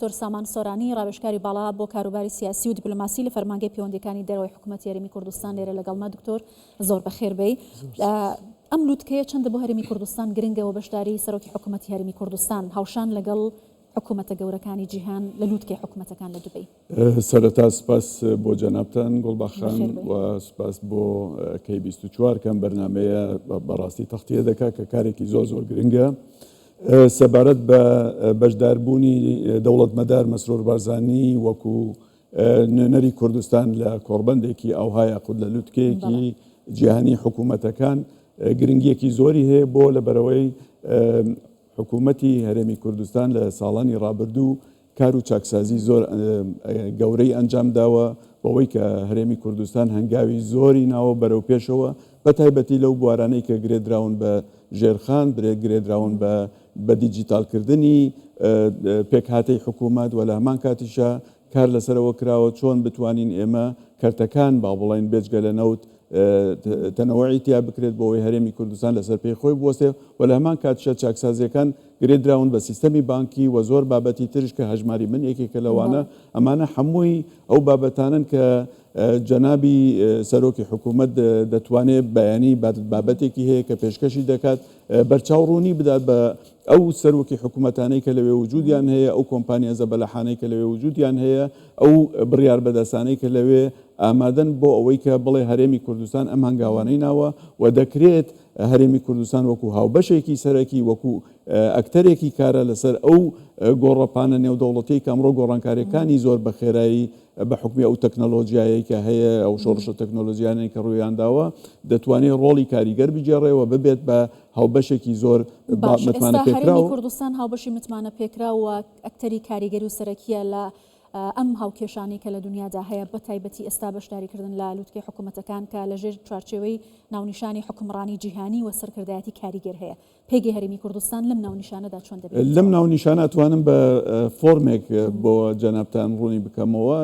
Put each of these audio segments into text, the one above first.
دکتۆر سامان سۆرانی ڕاوێژکاری باڵا بۆ کاروباری سیاسی و دیپلۆماسی لە فەرمانگەی پەیوەندیەکانی دەرەوەی حکوومەتی هەرێمی کوردستان لێرە لەگەڵما دکتۆر زۆر بەخێر بێ. ئەم لووتکەیە چەندە بۆ هەرێمی کوردستان گرنگەوە بەشداری سەرۆکی حکوومەتی هەرێمی کوردستان هاوشان لەگەڵ حکوومەتە گەورەکانی جیهان لە لووتکەی حکوومەتەکان لە دوبەی. سەرەتا سپاس بۆ جەنابتان گوڵبەخشان و سپاس بۆ کەی 24 کەم بەرنامەیە بەڕاستی تەختیە دەکات کە کارێکی زۆر زۆر گرنگە سەبارەت بە بەشداربوونی دەوڵەتمەدار مەسرور بارزانی وەکو نوێنەری کوردستان لە کۆڕبەندێکی ئەوهای یاخود لە لووتکەیەکی جیهانی حکوومەتەکان گرنگیەکی زۆری هەیە بۆ لەبەرەوەی حکوومەتی هەرێمی کوردستان لە ساڵانی ڕابردوو کار و چاکسازی زۆر گەورەی ئەنجام داوە بەوەی کە هەرێمی کوردستان هەنگاوی زۆری ناوە بەرەو پێشەوە بە تایبەتی لەو بوارانەی کە گرێدراون بە ژێرخان گرێدراون بە دیجیتالکردنی پێکهاتەی حکوومەت و لە هەمان کاتیشە کار لەسەرەوە کراوە چۆن بتوانین ئێمە کەرتەکان با بڵین بێجگە لە نەوت تەنەوەعی تیا بکرێت بۆەوەی هەرێمی کوردستان لەسەر پێی خۆی بوەستێ و لە هەمان کاتیشە چاکسازیەکان گرێدراون بە سیستەمی بانکی و زۆر بابەتی ترش کە هەژماری من یەکێکە لەوانە ئەمانە هەمووی ئەو بابەتانن کە جەنابی سەرۆکی حکوومەت دەتوانێت بەیانی بابەتێکی هەیە کە پێشکەشی دەکات بەرچاوڕوونی بدات بە ئەو سەرۆکی حکوومەتانەی کە لەوێ وجودیان هەیە ئەو کۆمپانیا زەبەلەحانەی کە لەوێ وجودیان هەیە ئەو بڕیار بەدەستانەی کە لەوێ ئامادەن بۆ ئەوەی کە بڵێ هەرێمی کوردستان ئەم هەنگاوانەی ناوە و دەکرێت هەرێمی کوردستان وەکو هاوبەشێکی سەرەکی وەکو ئەکتەرێکی کارە لەسەر ئەو گۆڕەپانە نێودەوڵەتی کە ئەمڕۆ گۆڕانکاریەکانی زۆر بە خێرایی بە حکمی ئەو تەکنۆلۆژیایی کە هەیە ئەو شۆڕشە تەکنۆلۆژیانەی کە ڕوویان داوە دەتوانێت ڕۆڵی کاریگەر بجێڕێەوە ببێت بە هاوبەشێکی زۆر متمانە پێکراوە. کوردستان هاوبەشی متمانە پێکراوە ئەکتەری کاریگەری و سەرەکیە لە ئەم هاوکێشانی کە لە دنیادا هەیە بە تایبەتی ئێستا بەشداریکردن لە لووتکەی حکوومەتەکان کە لەژێر چوارچێوەی ناونیشانی حکومڕانی جیهانی و سەرکردایەتی کاریگەر هەیە پێگەی هەرێمی کوردستان لەم ناونیشانەدا چۆن دەبێت؟ لەم ناونیشانە ئەتوانم بە فۆرمێک بۆ جەنابتان ڕوونی بکەمەوە.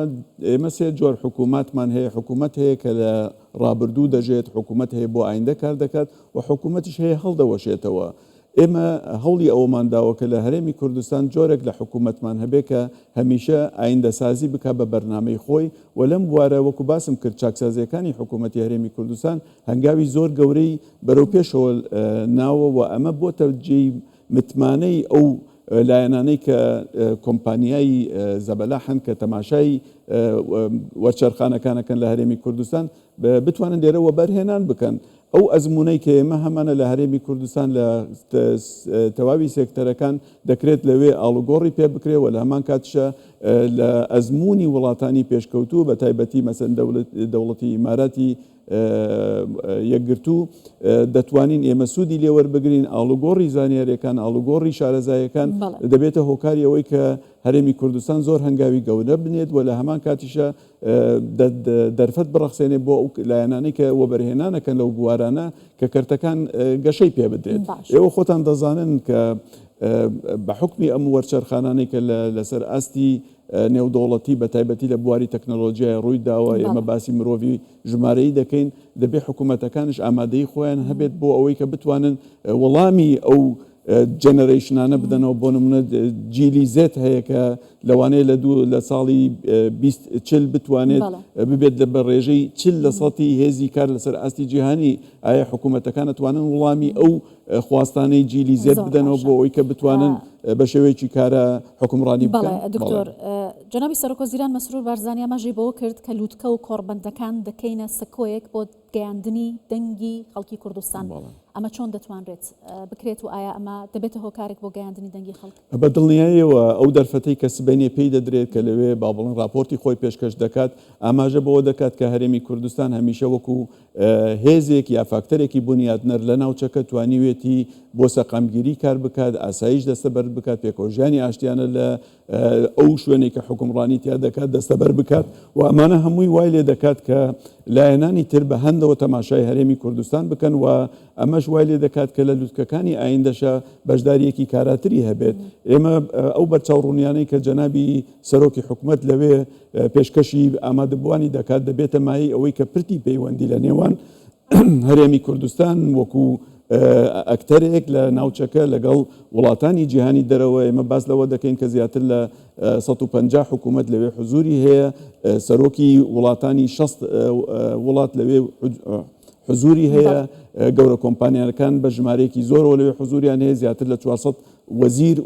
ئێمە سێ جۆر حکوومەتمان هەیە. حکوومەت هەیە کە لە ڕابردوو دەژێت، حکوومەت هەیە بۆ ئایندە کار دەکات و حکوومەتیش هەیە هەڵدەوەشێتەوە. ئێمە هەوڵی ئەومان داوە کە لە هەرێمی کوردستان جۆرێک لە حکوومەتمان هەبێ کە هەمیشە ئایندەسازی بکە بە بەرنامەی خۆی و لەم بوارە وەکو باسم کرد چاکسازیەکانی حکوومەتی هەرێمی کوردستان هەنگاوی زۆر گەورەی بەرەو پێشەوە ناوە و ئەمە بۆتە جێی متمانەی ئەو لایەنانەی کە کۆمپانیایی زەبەلاحن کە تەماشای وەرچەرخانەکانەکەن لە هەرێمی کوردستان بتوانن لێرەوە بەرهێنان بکەن. ئەو ئەزمونەی کە ئێمە هەمانە لە هەرێمی کوردستان لە تەواوی سێکتەرەکان دەکرێت لەوێ ئاڵوگۆڕی پێ بکرێت و لە هەمان کاتشە لە ئەزمموی وڵاتانی پێشکەوتوو بە تایبەتی مەسەن دەوڵەتی ئیماراتی یەکگرتوو دەتوانین ئێمە سوودی لێوەربگرین. ئاڵوگۆڕی زانیاریەکان ئاڵوگۆڕی شارەزایەکان دەبێتە هۆکاری ئەوەی کە هەرێمی کوردستان زۆر هەنگاوی گەورە بنێت و لە هەمان کاتیشە دەرفەت بڕەخسێنێ بۆ ئەو لایەنانەی کە وەبەرهێنانەکەن لەو بوارانە کە کەرتەکان گەشەی پێ بدرێت. ئێوە خۆتان دەزانن کە بە حکمی ئەم وەرچەرخانانەی کە لەسەر ئاستی نێودەوڵەتی بە تایبەتی لە بواری تەکنۆلۆژیای ڕووی داوە ئێمە باسی مرۆڤی ژمارەی دەکەین دەبێت حکوومەتەکانش ئامادەی خۆیان هەبێت بۆ ئەوەی کە بتوانن وەڵامی ئەو جەنەرەیشنانە بدەنەوە. بۆ نمونە جیلی زێت هەیە کە لەوانەیە لە ساڵی 2040 بتوانێت ببێت لە بە ڕێژەی 40% هێزی کار لەسەر ئاستی جیهانی. ئایا حکوومەتەکان ئەتوانن وەڵامی ئەو خواستانەی جیلی زێت بدەنەوە بۆ ئەوەی کە بتوانن بە شێوەیەکی کارە حکومڕانی بکەن؟ دکتۆر جەنابی سەرۆکوەزیران مەسرور بارزانی ئەمەژێ بەوە کرد کە لووتکە و کۆڕبەندەکان دەکەینە سەکۆیەک بۆ گەیاندنی دەنگی خەڵکی کوردستان. ئەمە چۆن دەتوانرێت بکرێت و ئایا ئەمە دەبێتە هۆکارێک بۆ گەیاندنی دەنگی خەڵک؟ بە دڵنیاییەوە ئەو دەرفەتەی کە سبەینێ پێی دەدرێت کە لەوێ با بڵین راپۆرتی خۆی پێشکەش دەکات ئاماژە بەوە دەکات کە هەرێمی کوردستان هەمیشە وەکو هێزێک یا فاکتەرێکی بنیادنەر لە ناوچەکە توانیوێتی بۆ سەقامگیری کار بکات، ئاسایش دەستەبەر بکات، پێکۆژیانی ئاشتیانە لە ئەو شوێنێک کە حکومڕانی تیا دەکات دەستەبەر بکات و ئەمانە هەمووی وای لێ دەکات کە لایەنانی تر بە هەندەوە تەماشای هەرێمی کوردستان بکەن و ئەمەش وای لێ دەکات کە لە لووتکەکانی ئایندەشە بەشداریەکی کاراتری هەبێت. ئێمە ئەو بەرچاوڕوونیانەی کە جەنابی سەرۆکی حکوومەت لەوێ پێشکەشی ئامادەبوانی دەکات دەبێتە مای ئەوەی کە پرتی پەیوەندی لە نێوان هەرێمی کوردستان وەکو ئەکتەرێک لە ناوچەکە لەگەڵ وڵاتانی جیهانی دەرەوە ئێمە باس لەوە دەکەین کە زیاتر لە 150 حکوومەت لەوێ حزوری هەیە سەرۆکی وڵاتانی 6 وڵات لەوێ حزوری هەیە گەورە کۆمپانیەکان بە ژمارەیەکی زۆرەوە لەوێ حزوریان هەیە زیاتر لە 400 وەزیر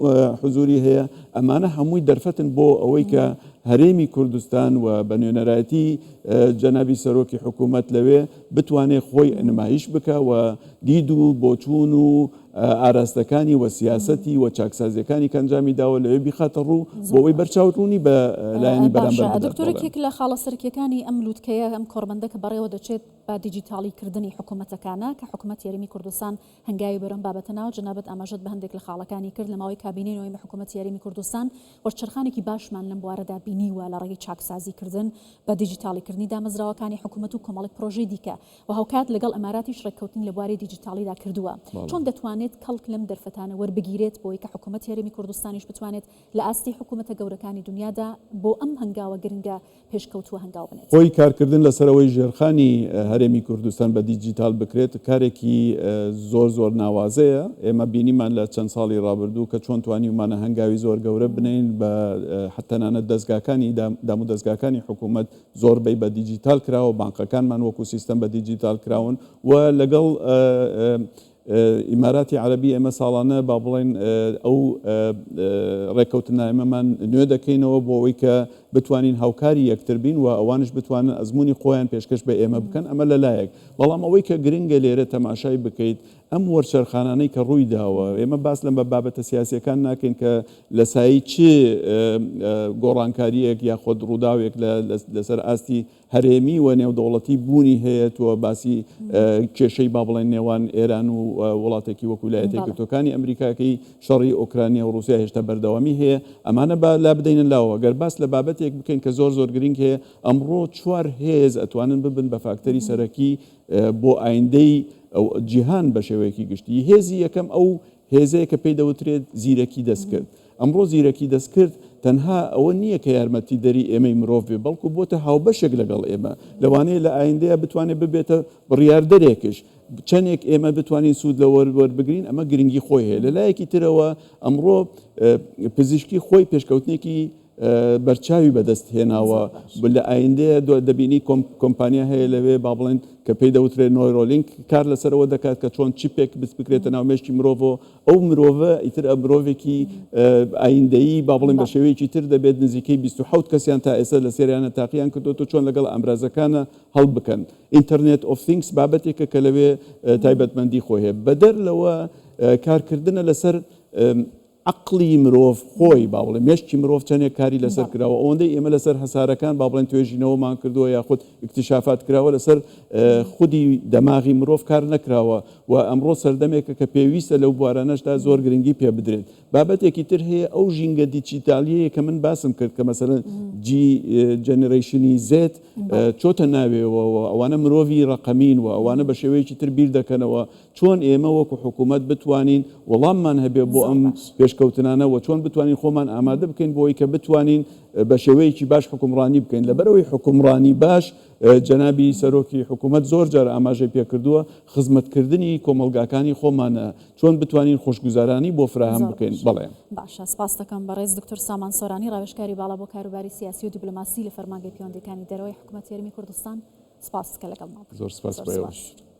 حزوری هەیە ئەمانە هەمووی دەرفەتن بۆ ئەوەی کە هەرێمی کوردستان و بە نوێنەرایەتی جەنابی سەرۆکی حکوومەت لەوێ بتوانێت خۆی نمایش بکە و دید و بۆچوون و ئاراستەکانی و سیاسەتی و چاکسازیەکانی کەنجامی داوە لەوێ بیخاتە ڕوو بۆ ئەوەی بەرچاوڕوونی بە لایەنی بەرامبەر بدات. دکتۆرێک لە خاڵە سەرکیەکانی ئەم لووتکەیە ئەم کۆڕبەندە کە بەڕێوە دەچێت بە دیجیتالیکردنی حکوومەتەکانە کە حکوومەت یاریمی کوردستان هەنگاوی بەرەم بابەتە ناو جەنابەت ئاماژەت بە هەندێک لە خاڵەکانی کرد لە ماوەی کابینەوەی حکوومەت یاریمی کوردستان وەرچەرخانێکی باشمان لەم بوارەدا بینیوە لە ڕێگەی چاکسازیکردن بە دیجیتالیکردنی دامەزراوەکانی حکوومەت و کۆمەڵی پرۆژەی دیکە و هەوکات لەگەڵ ئەماراتی ڕێککەوتنی لە بواری دیجیتالیدا کردووە چۆن دەتوانێت کەڵک لەم دەرفەتانە وەربگیرێت بۆی کە حکوومەت یاریمی کوردستانیش بتوانێت لە ئاستی حکوومەتە گەورەکانی دنیادا بۆ ئەم هەنگاوە گرنگە پێشکەوتووە هەنگاو بنێت. خۆی کارکردن لەسەرەوەی ژێرخانی هەرێمی کوردستان بە دیجیتال بکرێت کارێکی زۆر ناوازەیە. ئێمە بینیمان لە چەند ساڵی ڕابردوو کە چۆن توانیمانە هەنگاوی زۆر گەورە بنین بە حتەنانە دەستگاکانی دام و دەستگاکانی حکوومەت زۆربەی بە دیجیتال کراوە بانقەکانمان وەکو سیستەم بە دیجیتال کراون و لەگەڵ ئیماراتی عەرەبی ئێمە ساڵانە با بڵێن ئەو ڕێککەوتنامەمان نوێ دەکەینەوە بۆ ئەوەی کە بتوانین هاوکاری یەکتر بین و ئەوانش بتوانن ئەزمموی خۆیان پێشکەش بە ئێمە بکەن ئەمە لەلایەک بەڵام ئەوەی کە گرنگە لێرە تەماشای بکەیت ئەم وەرچەرخانانەی کە ڕووی داوە ئێمە باس لەم بە بابەتە سیاسیەکان ناکەین کە لە سایی چ گۆڕانکاریەک یا خۆ ڕووداوێک لەسەر ئاستی هەرێمی و نێودەوڵەتی بوونی هەیە تۆ باسی کێشەی با بڵێن نێوان ئێران و وڵاتێکی وەکو ویلایەتە یەکگرتووەکانی ئەمریکاکەی شەڕی ئۆکرانیا و رووسیا هێشتا بەردەوامی هەیە ئەمانە لا بدەینە لاوە گەر باس لە بابەتێک بکەین کە زۆر گرنگ هەیە ئەمڕۆ 4 هێز ئەتوانن ببن بە فاکتەری سەرەکی بۆ ئایندەی جیهان بە شێوەیەکی گشتی. هێزی یەکەم ئەو هێزەیە کە پێی دەوترێت زیرەکی دەستکرد. ئەمڕۆ زیرەکی دەستکرد تەنها ئەوە نییە کە یارمەتی دەری ئێمەی مرۆڤ بێ بەڵکو بۆتە هاوبەشێک لەگەڵ ئێمە لەوانەیە لە ئایندەیە بتوانێت ببێتە بڕیاردەرێکش چەندێک ئێمە بتوانین سوود لە وەربگرین ئەمە گرنگی خۆی هەیە. لەلایەکی ترەوە ئەمڕۆ پزیشکی خۆی پێشکەوتنێکی بەرچاوی بەدەست هێناوە لە ئایندەیە دەبینی کۆمپانیا هەیە لەوێ با بڵێن کە پێی دەوترێت نۆیرۆلینک کار لەسەرەوە دەکات کە چۆن چیپێک بکرێتە ناو مێشتی مرۆڤ ئەو مرۆڤە ئیتر مرۆڤێکی ئایندەیی با بڵێن بە شێوەیەکی تر دەبێت نزیکەی 27 کەسیان تا ئێستا لە سێریانە تاقییان کردوتە چۆن لەگەڵ ئەمرازەکانە هەڵ بکەن. ئینتەرنێت ئۆف تینگس بابەتێکە کە لەوێ تایبەتمەندی خۆی هەیە بەدەر لەوە کارکردنە لەسەر عقلی مرۆڤ خۆی با بڵێن مێشتی مرۆڤ چەندێک کاری لەسەر کراوە ئەوەندەی ئێمە لەسەر هەسارەکان با بڵێن توێژینەوەمان کردووە یاخود اکتشافات کراوە لەسەر خودی دەماغی مرۆڤ کار نەکراوە و ئەمڕۆ سەردەمێکە کە پێویستە لەو بوارانەشدا زۆر گرنگی پێ بدرێت. بابەتێکی تر هەیە ئەو ژینگە دیجیتالیەیە کە من باسم کرد کە مەسەڵەن جەنەرەیشنی زێت چۆتە ناوێەوە ئەوانە مرۆڤی ڕقەمین و ئەوانە بە شێوەیەکی تر بیر دەکەنەوە چۆن ئێمە وەکو حکوومەت بتوانین وەڵاممان هەبێ بۆ ئەم پێشکەوتنانە و چۆن بتوانین خۆمان ئامادە بکەین بۆی کە بتوانین بە شێوەیەکی باش حکومڕانی بکەین. لەبەرەوەی حکومڕانی باش جەنابی سەرۆکی حکوومەت زۆر جار ئاماژەی پێکردووە خزمەتکردنی کۆمەلگاکانی خۆمانە چۆن بتوانین خۆشگوزارانی بۆ فراهم بکەین. بەڵێ باشە سپاس دەکەم بەڕێز دکتۆر سامان سۆرانی ڕاوێژکاری باڵا بۆ کاروباری سیاسی و دیپلۆماسی لە فەرمانگەی پەیوەندیەکانی دەرەوەی حکوومەت یاریمی کوردستان. سپاس کە لەگەڵمان. زۆر سپاس بەێوە.